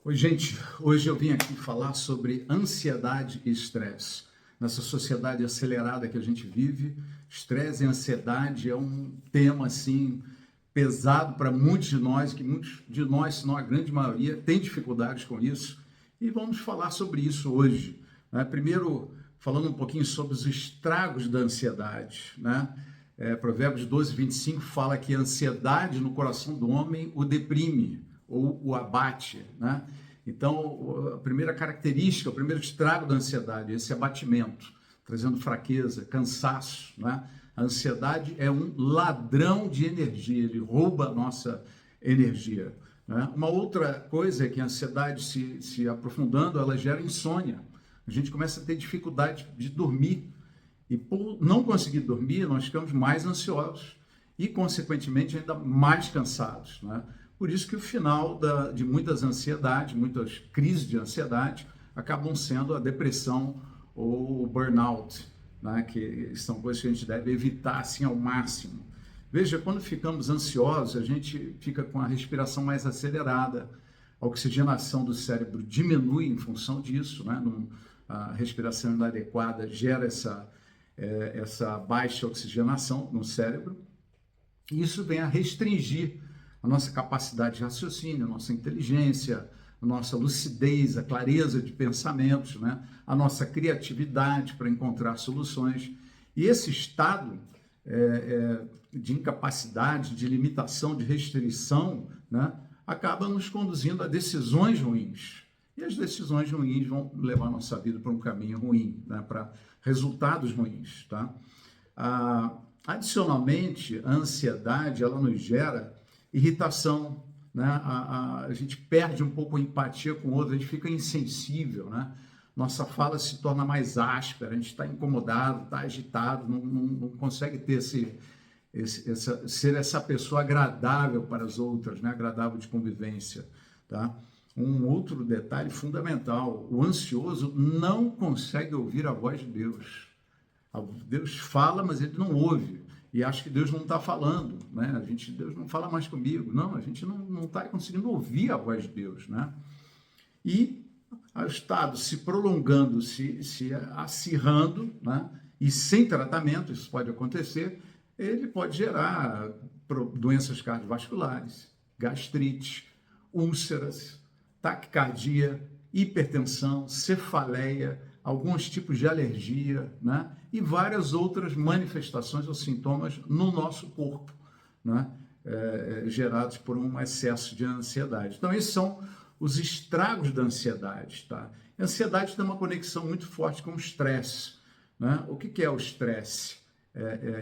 Oi, gente. Hoje eu vim aqui falar sobre ansiedade e estresse. Nessa sociedade acelerada que a gente vive, estresse e ansiedade é um tema assim pesado para muitos de nós, que muitos de nós, se não a grande maioria, tem dificuldades com isso. E vamos falar sobre isso hoje, né? Primeiro, falando um pouquinho sobre os estragos da ansiedade, né? Provérbios 12:25 fala que a ansiedade no coração do homem o deprime ou o abate, né? Então, a primeira característica, o primeiro estrago da ansiedade é esse abatimento, trazendo fraqueza, cansaço, né? A ansiedade é um ladrão de energia, ele rouba a nossa energia, né? Uma outra coisa é que a ansiedade, se aprofundando, ela gera insônia. A gente começa a ter dificuldade de dormir. E por não conseguir dormir, nós ficamos mais ansiosos e, consequentemente, ainda mais cansados, né? Por isso que o final de muitas ansiedades, muitas crises de ansiedade, acabam sendo a depressão ou o burnout, né? Que são coisas que a gente deve evitar assim, ao máximo. Veja, quando ficamos ansiosos, a gente fica com a respiração mais acelerada, a oxigenação do cérebro diminui em função disso, né? A respiração inadequada gera essa baixa oxigenação no cérebro, e isso vem a restringir a nossa capacidade de raciocínio, a nossa inteligência, a nossa lucidez, a clareza de pensamentos, né? A nossa criatividade para encontrar soluções. E esse estado de incapacidade, de limitação, de restrição, né? Acaba nos conduzindo a decisões ruins. E as decisões ruins vão levar a nossa vida para um caminho ruim, né? Para resultados ruins, tá? Adicionalmente, a ansiedade, ela nos gera irritação, né? A gente perde um pouco a empatia com o outro, a gente fica insensível, né? Nossa fala se torna mais áspera, a gente está incomodado, está agitado, não consegue ter ser essa pessoa agradável para as outras, né? Agradável de convivência, tá? Um outro detalhe fundamental: o ansioso não consegue ouvir a voz de Deus. Deus fala, mas ele não ouve. E acha que Deus não está falando, né? Deus não fala mais comigo. Não, a gente não está conseguindo ouvir a voz de Deus, né? E o estado se prolongando, se acirrando, né? E sem tratamento, isso pode acontecer, ele pode gerar doenças cardiovasculares, gastrite, úlceras, taquicardia, hipertensão, cefaleia, alguns tipos de alergia, né? E várias outras manifestações ou sintomas no nosso corpo, né? Gerados por um excesso de ansiedade. Então, esses são os estragos da ansiedade, tá? A ansiedade tem uma conexão muito forte com o estresse, né? O que é o estresse?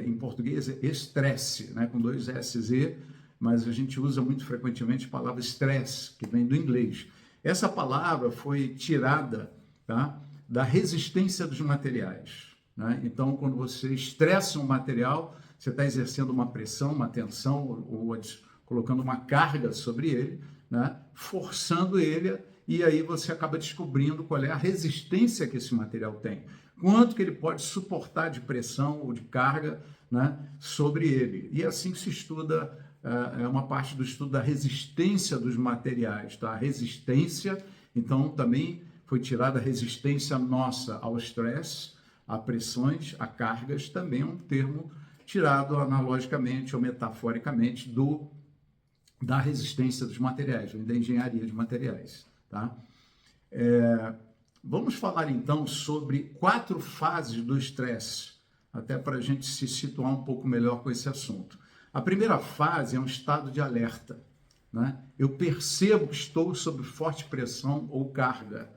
Em português é estresse, né? Com dois S, mas a gente usa muito frequentemente a palavra stress, que vem do inglês. Essa palavra foi tirada, tá, da resistência dos materiais, né? Então, quando você estressa um material, você está exercendo uma pressão, uma tensão, ou colocando uma carga sobre ele, né? Forçando ele, e aí você acaba descobrindo qual é a resistência que esse material tem, quanto que ele pode suportar de pressão ou de carga, né, sobre ele. E assim se estuda, é uma parte do estudo da resistência dos materiais, tá? A resistência, então, também foi tirada a resistência nossa ao estresse, a pressões, a cargas, também é um termo tirado analogicamente ou metaforicamente da resistência dos materiais, da engenharia de materiais, tá? Vamos falar então sobre 4 fases do estresse, até para a gente se situar um pouco melhor com esse assunto. A primeira fase é um estado de alerta, né? Eu percebo que estou sob forte pressão ou carga,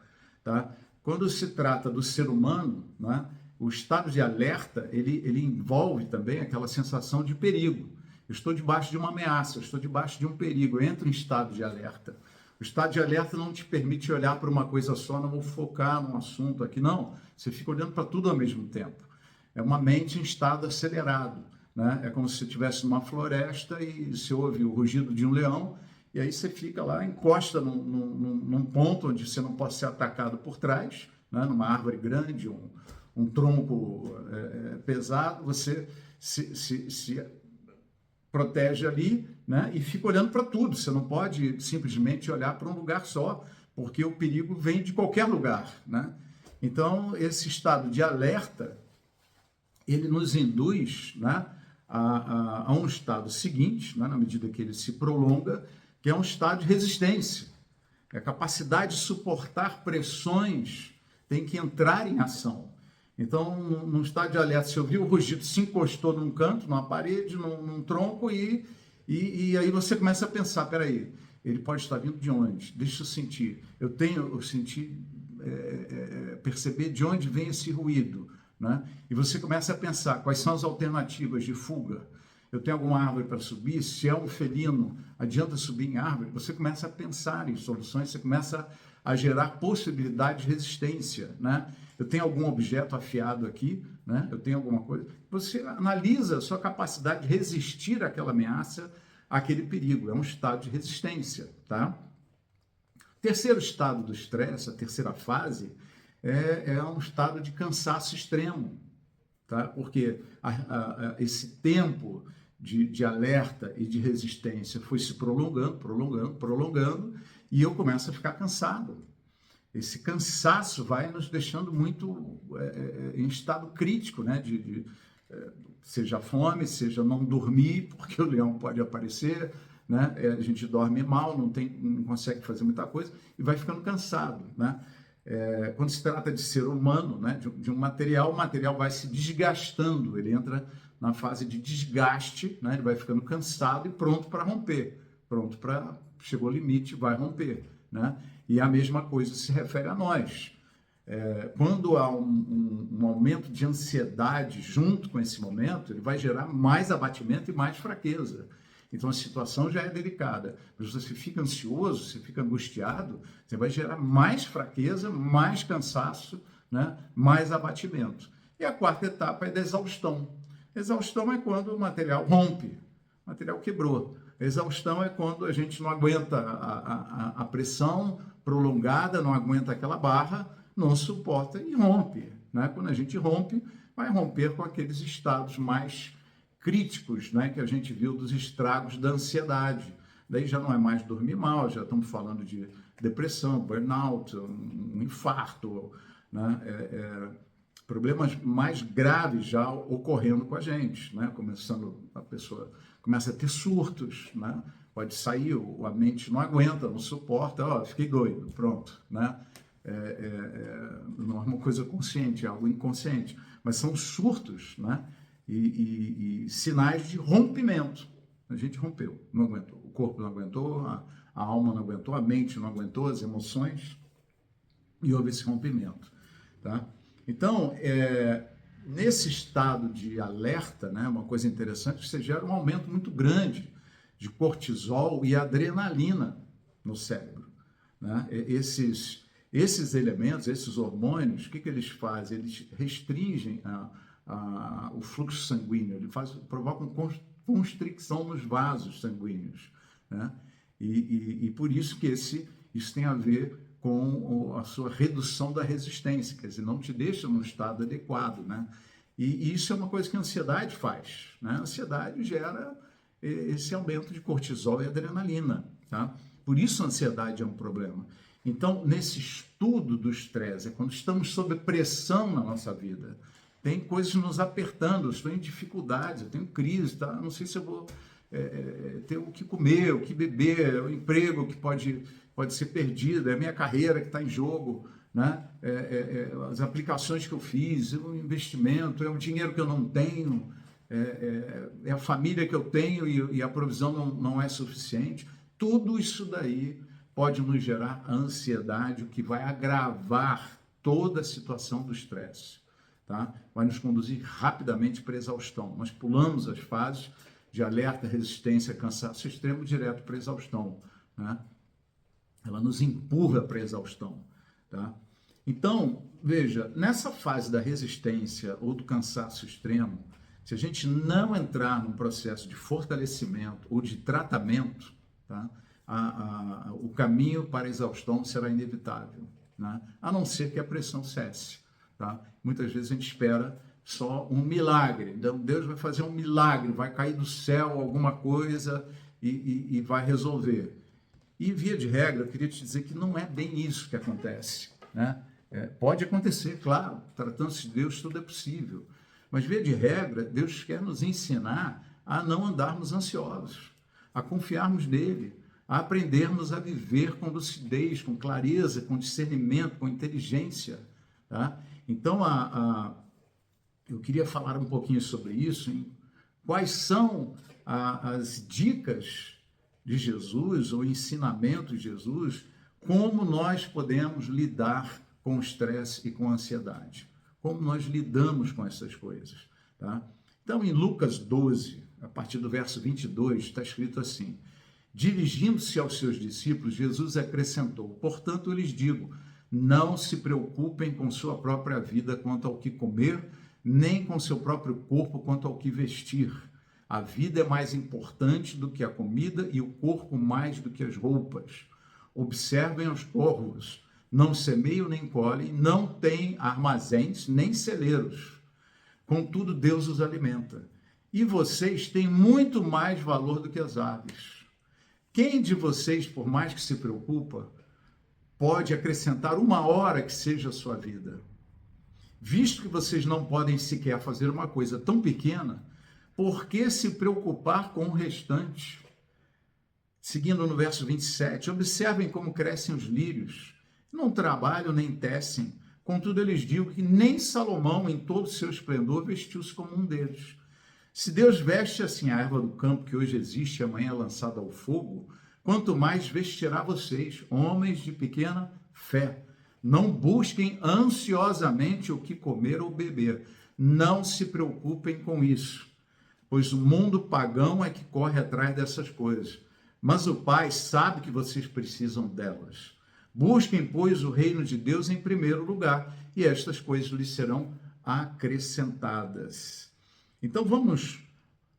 tá? Quando se trata do ser humano, né, o estado de alerta, ele envolve também aquela sensação de perigo. Eu estou debaixo de uma ameaça, eu estou debaixo de um perigo, eu entro em estado de alerta. O estado de alerta não te permite olhar para uma coisa só, não vou focar num assunto aqui, não. Você fica olhando para tudo ao mesmo tempo. É uma mente em estado acelerado, né? É como se você estivesse numa floresta e você ouve o rugido de um leão, e aí você fica lá, encosta num ponto onde você não pode ser atacado por trás, né? Numa árvore grande, um tronco pesado, você se protege ali, né? E fica olhando para tudo. Você não pode simplesmente olhar para um lugar só, porque o perigo vem de qualquer lugar, né? Então, esse estado de alerta, ele nos induz, né, a um estado seguinte, né, na medida que ele se prolonga, que é um estado de resistência. A capacidade de suportar pressões tem que entrar em ação. Então, num estado de alerta, se eu vi o rugido, se encostou num canto, numa parede, num tronco, e aí você começa a pensar, peraí, ele pode estar vindo de onde? Deixa eu sentir. Eu sentir, perceber de onde vem esse ruído, né? E você começa a pensar quais são as alternativas de fuga. Eu tenho alguma árvore para subir? Se é um felino, adianta subir em árvore? Você começa a pensar em soluções, você começa a gerar possibilidade de resistência, né? Eu tenho algum objeto afiado aqui, né? Eu tenho alguma coisa. Você analisa a sua capacidade de resistir àquela ameaça, àquele perigo. É um estado de resistência, tá? Terceiro estado do estresse, a terceira fase, é um estado de cansaço extremo, tá? Porque esse tempo de alerta e de resistência foi se prolongando, e eu começo a ficar cansado. Esse cansaço vai nos deixando muito em estado crítico, né? Seja fome, seja não dormir, porque o leão pode aparecer, né? A gente dorme mal, não consegue fazer muita coisa e vai ficando cansado, né? Quando se trata de ser humano, né, de um material, o material vai se desgastando, ele entra na fase de desgaste, né, ele vai ficando cansado e pronto para romper, chegou o limite, vai romper, né? E a mesma coisa se refere a nós. Quando há um aumento de ansiedade junto com esse momento, ele vai gerar mais abatimento e mais fraqueza. Então a situação já é delicada. Mas você fica ansioso, você fica angustiado, você vai gerar mais fraqueza, mais cansaço, né? Mais abatimento. E a quarta etapa é da exaustão. Exaustão é quando o material rompe, o material quebrou. Exaustão é quando a gente não aguenta a pressão prolongada, não aguenta aquela barra, não suporta e rompe, né? Quando a gente rompe, vai romper com aqueles estados mais críticos, né, que a gente viu dos estragos da ansiedade. Daí já não é mais dormir mal, já estamos falando de depressão, burnout, um infarto, né, problemas mais graves já ocorrendo com a gente, né, a pessoa começa a ter surtos, né, pode sair, a mente não aguenta, não suporta, fiquei doido, pronto, né, não é uma coisa consciente, é algo inconsciente, mas são surtos, né, e sinais de rompimento. A gente rompeu, não aguentou. O corpo não aguentou, a alma não aguentou, a mente não aguentou, as emoções, e houve esse rompimento. Tá? Então, nesse estado de alerta, né, uma coisa interessante, você gera um aumento muito grande de cortisol e adrenalina no cérebro. Né? Esses elementos, esses hormônios, o que eles fazem? Eles restringem o fluxo sanguíneo, ele provoca constricção nos vasos sanguíneos, né? E por isso que isso tem a ver com a sua redução da resistência, quer dizer, não te deixa num estado adequado, né? E isso é uma coisa que a ansiedade faz, né? A ansiedade gera esse aumento de cortisol e adrenalina, tá? Por isso a ansiedade é um problema. Então, nesse estudo do estresse, é quando estamos sob pressão na nossa vida, tem coisas nos apertando, eu estou em dificuldades, eu tenho crise, tá? Não sei se eu vou ter o que comer, o que beber, o emprego que pode ser perdido, é a minha carreira que está em jogo, né? As aplicações que eu fiz, o investimento, é o dinheiro que eu não tenho, é a família que eu tenho e a provisão não é suficiente. Tudo isso daí pode nos gerar ansiedade, o que vai agravar toda a situação do estresse. Tá? Vai nos conduzir rapidamente para a exaustão. Nós pulamos as fases de alerta, resistência, cansaço extremo direto para a exaustão. Né? Ela nos empurra para a exaustão. Tá? Então, veja, nessa fase da resistência ou do cansaço extremo, se a gente não entrar num processo de fortalecimento ou de tratamento, tá? O caminho para a exaustão será inevitável, né? A não ser que a pressão cesse. Tá? Muitas vezes a gente espera só um milagre. Então, Deus vai fazer um milagre, vai cair do céu alguma coisa e vai resolver. E, via de regra, eu queria te dizer que não é bem isso que acontece, né? Pode acontecer, claro, tratando-se de Deus, tudo é possível. Mas, via de regra, Deus quer nos ensinar a não andarmos ansiosos, a confiarmos nele, a aprendermos a viver com lucidez, com clareza, com discernimento, com inteligência, tá? Então, eu queria falar um pouquinho sobre isso, hein? Quais são as dicas de Jesus, ou ensinamento de Jesus, como nós podemos lidar com o estresse e com a ansiedade. Como nós lidamos com essas coisas, tá? Então, em Lucas 12, a partir do verso 22, está escrito assim: dirigindo-se aos seus discípulos, Jesus acrescentou: portanto, eu lhes digo, não se preocupem com sua própria vida quanto ao que comer, nem com seu próprio corpo quanto ao que vestir. A vida é mais importante do que a comida e o corpo mais do que as roupas. Observem os corvos, não semeiam nem colhem, não têm armazéns nem celeiros. Contudo, Deus os alimenta. E vocês têm muito mais valor do que as aves. Quem de vocês, por mais que se preocupa, pode acrescentar uma hora que seja a sua vida? Visto que vocês não podem sequer fazer uma coisa tão pequena, por que se preocupar com o restante? Seguindo no verso 27, observem como crescem os lírios. Não trabalham nem tecem. Contudo, eu lhes digo que nem Salomão, em todo o seu esplendor, vestiu-se como um deles. Se Deus veste assim a erva do campo, que hoje existe e amanhã é lançada ao fogo, quanto mais vestirá vocês, homens de pequena fé. Não busquem ansiosamente o que comer ou beber. Não se preocupem com isso, pois o mundo pagão é que corre atrás dessas coisas. Mas o Pai sabe que vocês precisam delas. Busquem, pois, o reino de Deus em primeiro lugar, e estas coisas lhes serão acrescentadas. Então vamos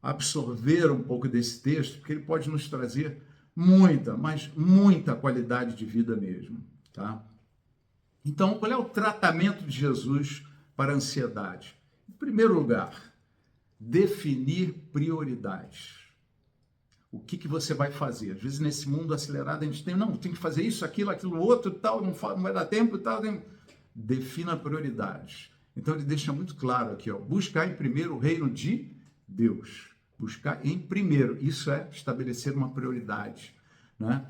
absorver um pouco desse texto, porque ele pode nos trazer muita, mas muita qualidade de vida mesmo, tá? Então, qual é o tratamento de Jesus para a ansiedade? Em primeiro lugar, definir prioridades. O que você vai fazer? Às vezes, nesse mundo acelerado, a gente tem que fazer isso, aquilo outro, tal, não vai dar tempo, tal. Defina prioridades. Então, ele deixa muito claro aqui, ó, buscar em primeiro o reino de Deus. Buscar em primeiro, isso é estabelecer uma prioridade, né?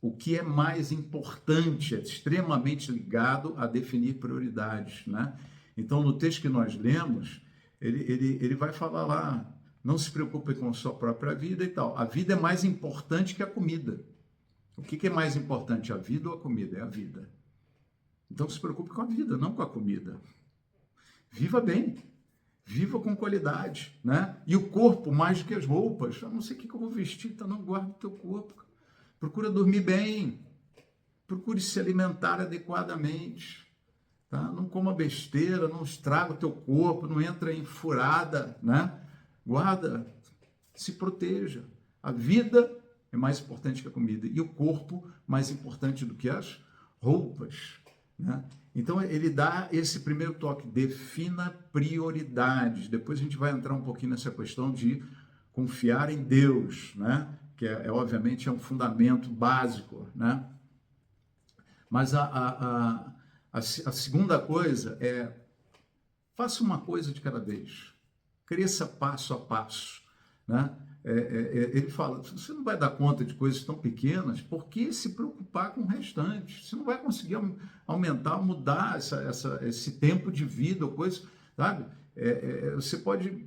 O que é mais importante, é extremamente ligado a definir prioridades, né? Então, no texto que nós lemos, ele vai falar lá, não se preocupe com a sua própria vida e tal. A vida é mais importante que a comida. O que é mais importante, a vida ou a comida? É a vida. Então, se preocupe com a vida, não com a comida. Viva bem, viva com qualidade, né? E o corpo mais do que as roupas. Eu não sei o que eu vou vestir, então não guarda o teu corpo. Procura dormir bem, procure se alimentar adequadamente. Tá? Não coma besteira, não estraga o teu corpo, não entra em furada, né? Guarda, se proteja. A vida é mais importante que a comida e o corpo mais importante do que as roupas, né? Então ele dá esse primeiro toque, defina prioridades. Depois a gente vai entrar um pouquinho nessa questão de confiar em Deus, né? Que obviamente é um fundamento básico, né? Mas a segunda coisa é, faça uma coisa de cada vez, cresça passo a passo, né? Ele fala, você não vai dar conta de coisas tão pequenas, por que se preocupar com o restante? Você não vai conseguir aumentar, mudar esse tempo de vida ou coisa, sabe? Você pode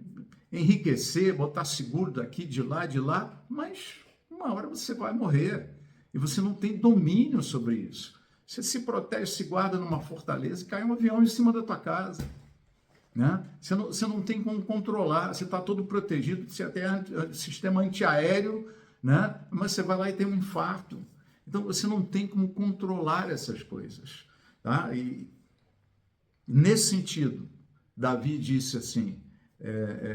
enriquecer, botar seguro daqui, de lá, mas uma hora você vai morrer e você não tem domínio sobre isso. Você se protege, se guarda numa fortaleza e cai um avião em cima da tua casa, né? Você não tem como controlar, você está todo protegido, você até sistema antiaéreo, né? Mas você vai lá e tem um infarto. Então você não tem como controlar essas coisas, tá? E nesse sentido, Davi disse assim,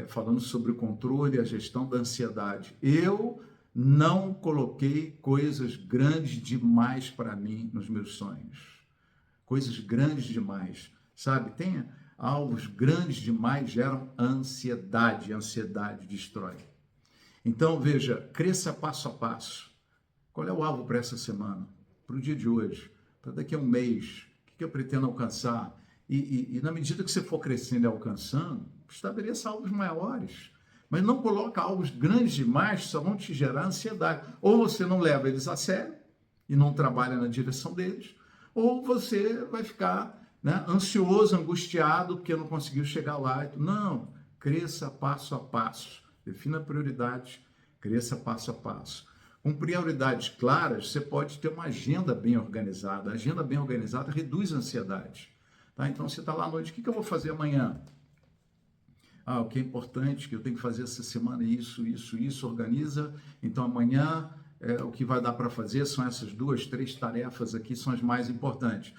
falando sobre o controle e a gestão da ansiedade: eu não coloquei coisas grandes demais para mim nos meus sonhos. Coisas grandes demais, sabe? Alvos grandes demais geram ansiedade, e a ansiedade destrói. Então, veja, cresça passo a passo, Qual é o alvo para essa semana? Para o dia de hoje? Para daqui a um mês? O que eu pretendo alcançar? E na medida que você for crescendo e alcançando, estabeleça alvos maiores. Mas não coloca alvos grandes demais que só vão te gerar ansiedade. Ou você não leva eles a sério e não trabalha na direção deles, ou você vai ficar, né, ansioso, angustiado, porque não conseguiu chegar lá. Não, cresça passo a passo. Defina prioridades, cresça passo a passo. Com prioridades claras, você pode ter uma agenda bem organizada. A agenda bem organizada reduz a ansiedade. Tá? Então, você está lá à noite, o que eu vou fazer amanhã? O que é importante, que eu tenho que fazer essa semana, isso, organiza. Então, amanhã, o que vai dar para fazer são essas 2, 3 tarefas aqui, são as mais importantes.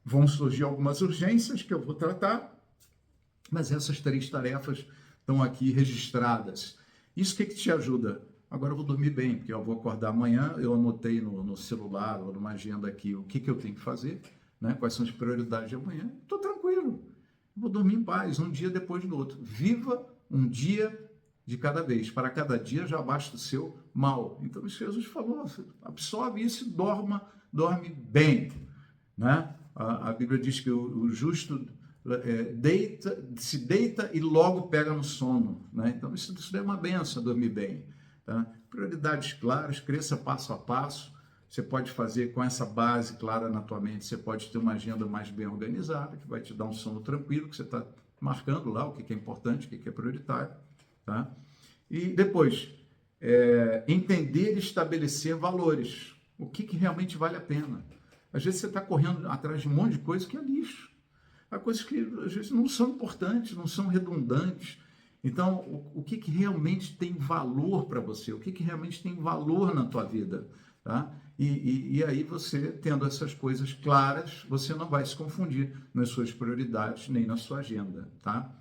Vão surgir algumas urgências que eu vou tratar, mas essas 3 tarefas estão aqui registradas. Isso que te ajuda? Agora eu vou dormir bem, porque eu vou acordar amanhã, eu anotei no celular ou numa agenda aqui o que eu tenho que fazer, né? Quais são as prioridades de amanhã. Estou tranquilo. Vou dormir em paz, um dia depois do outro. Viva um dia de cada vez. Para cada dia já basta o seu mal. Então, Jesus falou, absorve isso e dorme bem. Né? A Bíblia diz que o justo se deita e logo pega no sono. Né? Então, isso é uma benção, dormir bem. Tá? Prioridades claras, cresça passo a passo. Você pode fazer com essa base clara na tua mente, você pode ter uma agenda mais bem organizada, que vai te dar um sono tranquilo, que você está marcando lá o que é importante, o que é prioritário. Tá? E depois, entender e estabelecer valores. O que realmente vale a pena. Às vezes você está correndo atrás de um monte de coisa que é lixo. Há coisas que às vezes não são importantes, não são redundantes. Então, o que realmente tem valor para você? O que realmente tem valor na tua vida? Tá? E aí você, tendo essas coisas claras, você não vai se confundir nas suas prioridades nem na sua agenda. Tá?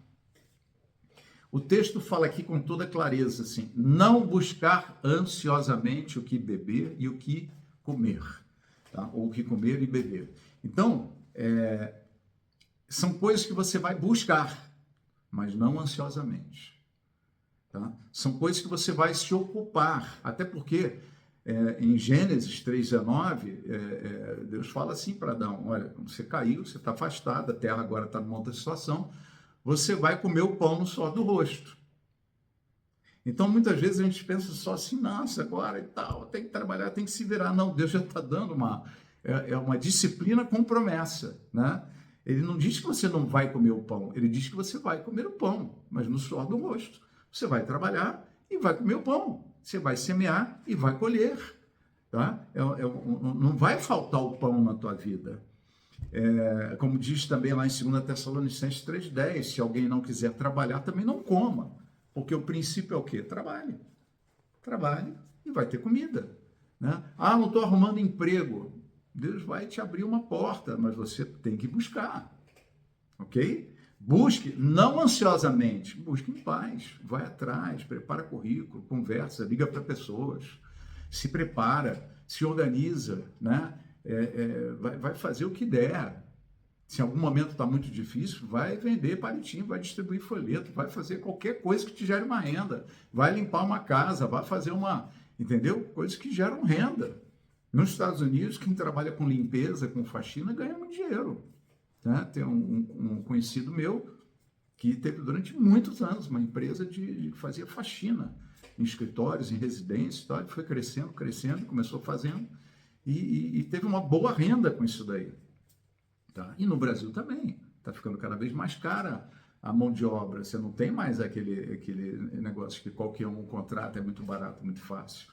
O texto fala aqui com toda clareza, assim, não buscar ansiosamente o que beber e o que comer. Tá? Ou o que comer e beber. Então, são coisas que você vai buscar, mas não ansiosamente. Tá? São coisas que você vai se ocupar, até porque em Gênesis 3,19, Deus fala assim para Adão, olha, você caiu, você está afastado, a terra agora está numa outra situação, você vai comer o pão no suor do rosto. Então, muitas vezes a gente pensa só assim, nossa, agora e tal, tem que trabalhar, tem que se virar. Não, Deus já está dando uma disciplina com promessa, né? Ele não diz que você não vai comer o pão, ele diz que você vai comer o pão, mas no suor do rosto. Você vai trabalhar e vai comer o pão. Você vai semear e vai colher. Tá? Não vai faltar o pão na tua vida. Como diz também lá em 2 Tessalonicenses 3,10, se alguém não quiser trabalhar, também não coma. Porque o princípio é o quê? Trabalhe. Trabalhe e vai ter comida. Né? Não estou arrumando emprego. Deus vai te abrir uma porta, mas você tem que buscar. Ok? Busque, não ansiosamente, busque em paz, vai atrás, prepara currículo, conversa, liga para pessoas, se prepara, se organiza, né? Vai fazer o que der. Se em algum momento está muito difícil, vai vender palitinho, vai distribuir folheto, vai fazer qualquer coisa que te gere uma renda, vai limpar uma casa, vai fazer entendeu? Coisas que geram renda. Nos Estados Unidos, quem trabalha com limpeza, com faxina, ganha muito dinheiro. Né? Tem um conhecido meu que teve durante muitos anos uma empresa que fazia faxina em escritórios, em residências, tal. Ele foi crescendo, começou fazendo e teve uma boa renda com isso daí. Tá? E no Brasil também, está ficando cada vez mais cara a mão de obra, você não tem mais aquele negócio que qualquer um contrata, é muito barato, muito fácil.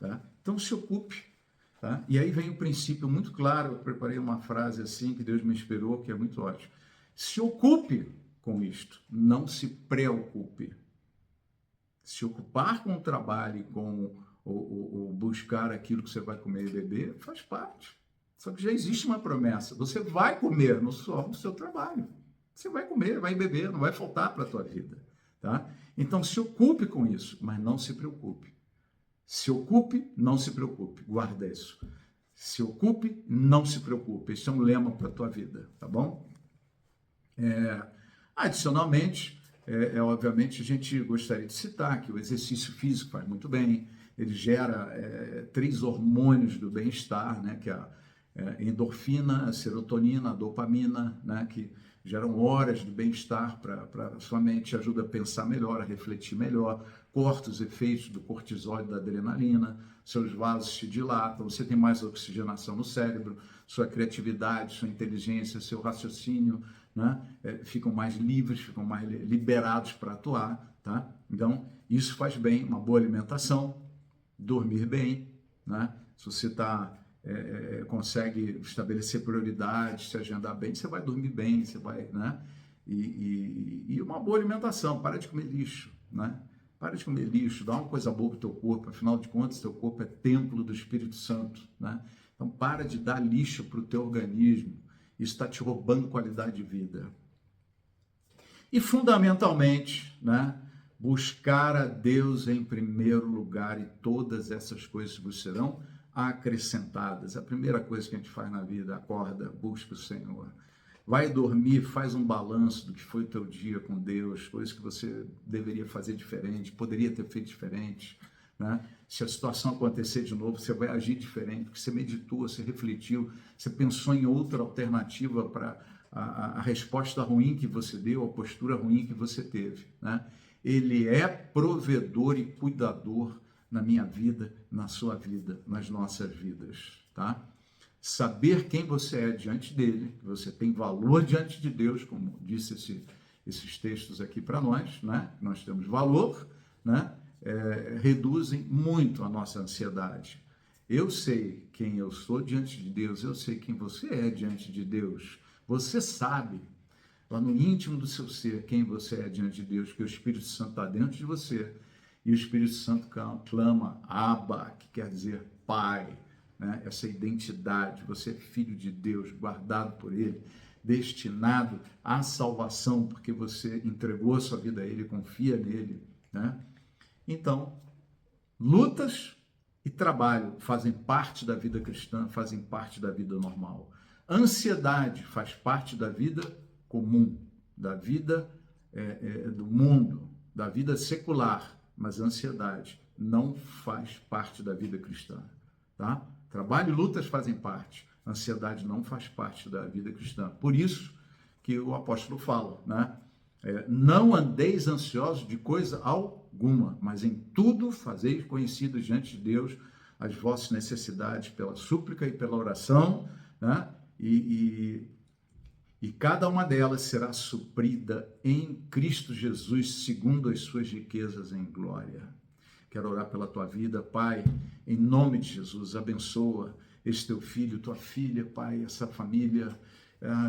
Tá? Então se ocupe. Tá? E aí vem um princípio muito claro, eu preparei uma frase assim que Deus me inspirou, que é muito ótimo. Se ocupe com isto, não se preocupe. Se ocupar com o trabalho e com o buscar aquilo que você vai comer e beber, faz parte. Só que já existe uma promessa, você vai comer no seu trabalho. Você vai comer, vai beber, não vai faltar para a tua vida. Tá? Então se ocupe com isso, mas não se preocupe. Se ocupe, não se preocupe. Guarda isso. Se ocupe, não se preocupe. Esse é um lema para a tua vida, tá bom? Adicionalmente, obviamente, a gente gostaria de citar que o exercício físico faz muito bem, ele gera 3 hormônios do bem-estar, né? Que é a endorfina, a serotonina, a dopamina, né? Que geram horas de bem-estar para a sua mente, ajuda a pensar melhor, a refletir melhor, corta os efeitos do cortisol e da adrenalina, seus vasos se dilatam, você tem mais oxigenação no cérebro, sua criatividade, sua inteligência, seu raciocínio, né? Ficam mais livres, ficam mais liberados para atuar, tá? Então, isso faz bem, uma boa alimentação, dormir bem, né? Se você consegue estabelecer prioridades, se agendar bem, você vai dormir bem, você vai, né? E uma boa alimentação, para de comer lixo, né? Para de comer lixo, dá uma coisa boa para o teu corpo, afinal de contas, teu corpo é templo do Espírito Santo, né? Então, para de dar lixo para o teu organismo, isso está te roubando qualidade de vida. E, fundamentalmente, né? Buscar a Deus em primeiro lugar, e todas essas coisas vos serão acrescentadas. A primeira coisa que a gente faz na vida, acorda, busca o Senhor. Vai dormir, faz um balanço do que foi o teu dia com Deus, coisas que você deveria fazer diferente, poderia ter feito diferente, né? Se a situação acontecer de novo, você vai agir diferente, porque você meditou, você refletiu, você pensou em outra alternativa para a resposta ruim que você deu, a postura ruim que você teve, né? Ele é provedor e cuidador na minha vida, na sua vida, nas nossas vidas, tá? Saber quem você é diante dele, que você tem valor diante de Deus, como disse esses textos aqui para nós, né? Nós temos valor, né? Reduzem muito a nossa ansiedade. Eu sei quem eu sou diante de Deus, eu sei quem você é diante de Deus. Você sabe, lá no íntimo do seu ser, quem você é diante de Deus, que o Espírito Santo está dentro de você. E o Espírito Santo clama Abba, que quer dizer Pai, né? Essa identidade, você é filho de Deus, guardado por Ele, destinado à salvação, porque você entregou a sua vida a Ele, confia nele, né? Então, lutas e trabalho fazem parte da vida cristã, fazem parte da vida normal. Ansiedade faz parte da vida comum, da vida do mundo, da vida secular. Mas a ansiedade não faz parte da vida cristã, tá? Trabalho e lutas fazem parte, a ansiedade não faz parte da vida cristã. Por isso que o apóstolo fala, né? Não andeis ansiosos de coisa alguma, mas em tudo fazeis conhecidos diante de Deus as vossas necessidades pela súplica e pela oração, né? E cada uma delas será suprida em Cristo Jesus, segundo as suas riquezas em glória. Quero orar pela tua vida, Pai, em nome de Jesus, abençoa esse teu filho, tua filha, Pai, essa família,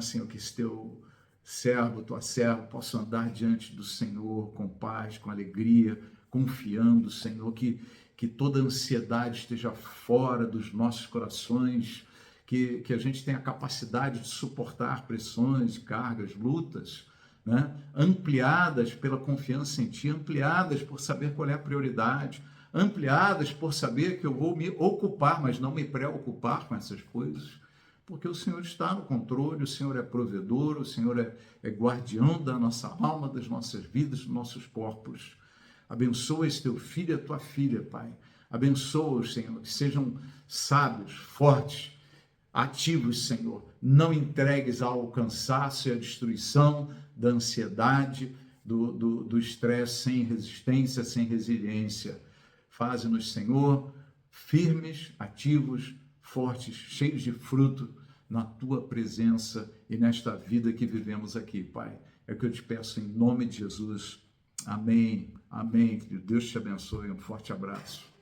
Senhor, que esse teu servo, tua serva, possa andar diante do Senhor com paz, com alegria, confiando, Senhor, que toda ansiedade esteja fora dos nossos corações, que a gente tenha a capacidade de suportar pressões, cargas, lutas, né? Ampliadas pela confiança em Ti, ampliadas por saber qual é a prioridade, ampliadas por saber que eu vou me ocupar, mas não me preocupar com essas coisas, porque o Senhor está no controle, o Senhor é provedor, o Senhor é guardião da nossa alma, das nossas vidas, dos nossos corpos. Abençoa esse teu filho e a tua filha, Pai. Abençoa-os, Senhor, que sejam sábios, fortes, ativos, Senhor. Não entregues ao cansaço e à destruição da ansiedade, do estresse, sem resistência, sem resiliência. Faze-nos, Senhor, firmes, ativos, fortes, cheios de fruto na Tua presença e nesta vida que vivemos aqui, Pai. É o que eu te peço em nome de Jesus. Amém. Amém. Que Deus te abençoe. Um forte abraço.